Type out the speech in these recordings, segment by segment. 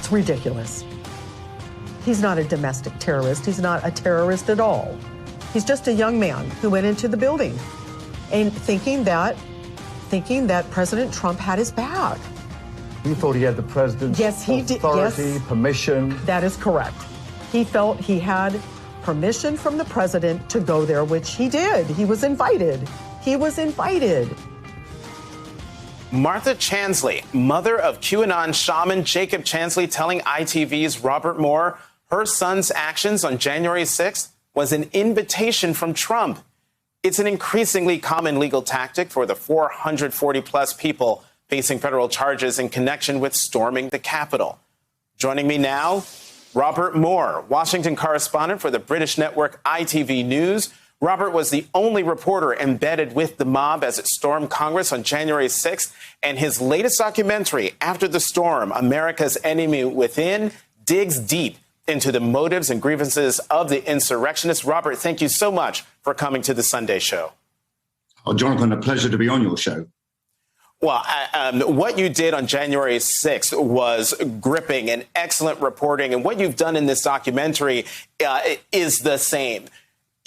It's ridiculous. He's not a domestic terrorist. He's not a terrorist at all. He's just a young man who went into the building and thinking that President Trump had his back. He thought he had the president's authority, permission. That is correct. He felt he had permission from the president to go there, which he did. He was invited. Martha Chansley, mother of QAnon shaman Jacob Chansley, telling ITV's Robert Moore her son's actions on January 6th was an invitation from Trump. It's an increasingly common legal tactic for the 440-plus people facing federal charges in connection with storming the Capitol. Joining me now, Robert Moore, Washington correspondent for the British network ITV News. Robert was the only reporter embedded with the mob as it stormed Congress on January 6th, and his latest documentary, After the Storm, America's Enemy Within, digs deep into the motives and grievances of the insurrectionists. Robert, thank you so much for coming to the Sunday show. Oh, Jonathan, a pleasure to be on your show. Well, what you did on January 6th was gripping and excellent reporting. And what you've done in this documentary is the same.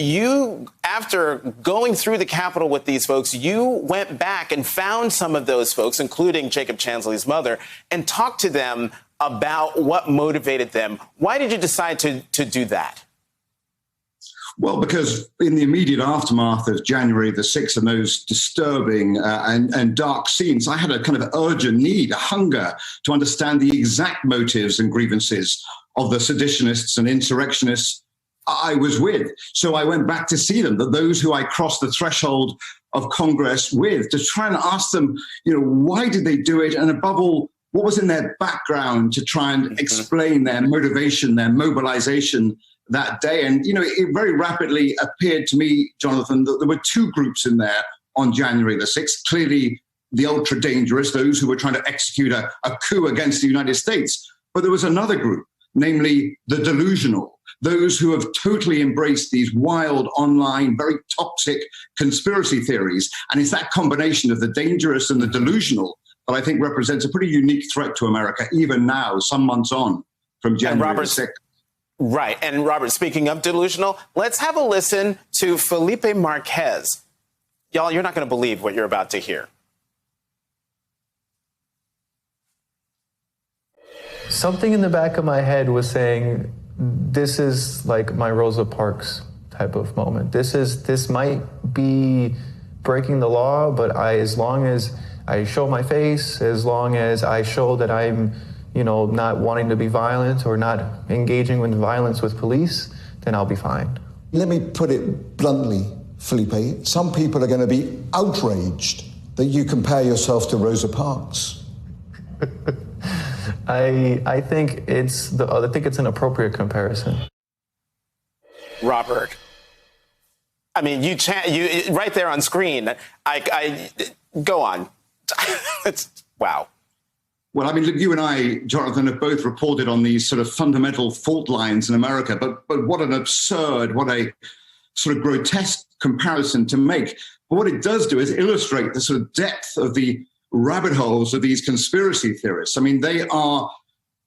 You, after going through the Capitol with these folks, you went back and found some of those folks, including Jacob Chansley's mother, and talked to them about what motivated them. Why did you decide to do that? Well, because in the immediate aftermath of January the 6th and those disturbing and dark scenes, I had a kind of urgent need, a hunger to understand the exact motives and grievances of the seditionists and insurrectionists I was with. So I went back to see them, those who I crossed the threshold of Congress with, to try and ask them, why did they do it? And above all, what was in their background to try and explain their motivation, their mobilization that day. And, it very rapidly appeared to me, Jonathan, that there were two groups in there on January the 6th. Clearly, the ultra dangerous, those who were trying to execute a coup against the United States. But there was another group, namely the delusional, those who have totally embraced these wild, online, very toxic conspiracy theories. And it's that combination of the dangerous and the delusional that I think represents a pretty unique threat to America, even now, some months on from January the 6th. Right. And Robert, speaking of delusional, let's have a listen to Felipe Marquez. Y'all, you're not going to believe what you're about to hear. Something in the back of my head was saying, this is like my Rosa Parks type of moment. This might be breaking the law, but as long as I show my face, as long as I show that I'm not wanting to be violent or not engaging with violence with police, then I'll be fine. Let me put it bluntly, Felipe. Some people are going to be outraged that you compare yourself to Rosa Parks. I think it's an appropriate comparison. Robert, I mean, you right there on screen. I go on. Wow. Well, I mean, look, you and I, Jonathan, have both reported on these sort of fundamental fault lines in America, but what an absurd, what a sort of grotesque comparison to make. But what it does do is illustrate the sort of depth of the rabbit holes of these conspiracy theorists. I mean, they are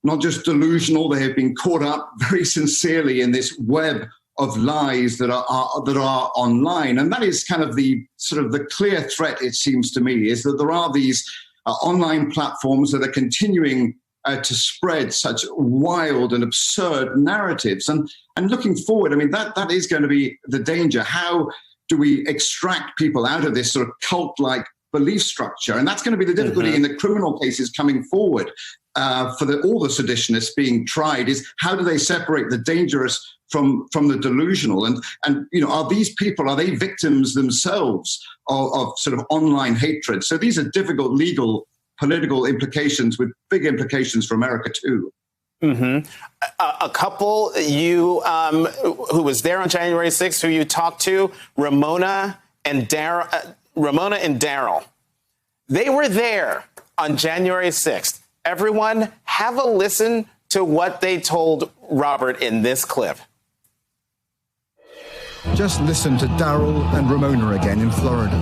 not just delusional, they have been caught up very sincerely in this web of lies that are online. And that is kind of the sort of the clear threat, it seems to me, is that there are these online platforms that are continuing to spread such wild and absurd narratives. And looking forward, I mean, that is going to be the danger. How do we extract people out of this sort of cult-like belief structure? And that's going to be the difficulty in the criminal cases coming forward for all the seditionists being tried, is how do they separate the dangerous from the delusional? And are these people, are they victims themselves of sort of online hatred? So these are difficult legal, political implications with big implications for America too. Mm-hmm. A couple who was there on January 6th, who you talked to, Ramona and Daryl. They were there on January 6th. Everyone, have a listen to what they told Robert in this clip. Just listen to Daryl and Ramona again in Florida.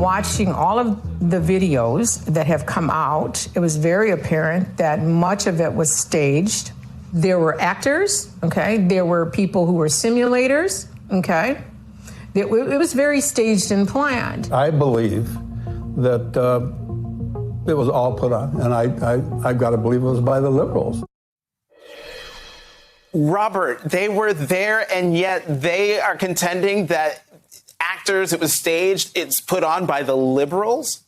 Watching all of the videos that have come out, it was very apparent that much of it was staged. There were actors, okay? There were people who were simulators, okay? It was very staged and planned. I believe that it was all put on, and I've got to believe it was by the liberals. Robert, they were there, and yet they are contending that actors, it was staged, it's put on by the liberals?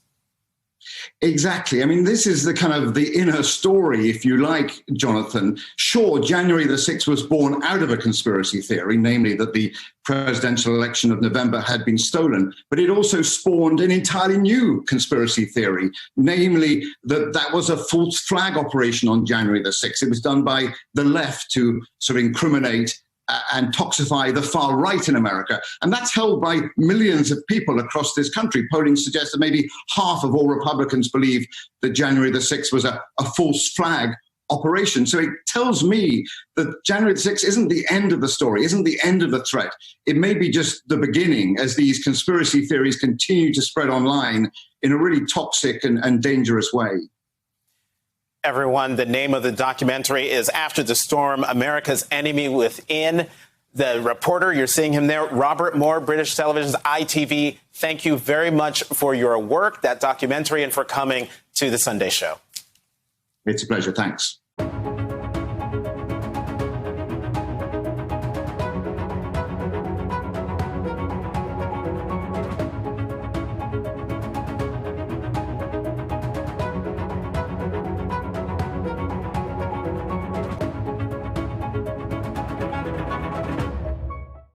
Exactly. I mean, this is the kind of the inner story, if you like, Jonathan. Sure, January the 6th was born out of a conspiracy theory, namely that the presidential election of November had been stolen, but it also spawned an entirely new conspiracy theory, namely that was a false flag operation on January the 6th. It was done by the left to sort of incriminate and toxify the far right in America. And that's held by millions of people across this country. Polling suggests that maybe half of all Republicans believe that January the 6th was a false flag operation. So it tells me that January the 6th isn't the end of the story, isn't the end of the threat. It may be just the beginning as these conspiracy theories continue to spread online in a really toxic and dangerous way. Everyone, the name of the documentary is After the Storm, America's Enemy Within. The reporter, you're seeing him there, Robert Moore, British Television's ITV. Thank you very much for your work, that documentary, and for coming to The Sunday Show. It's a pleasure. Thanks.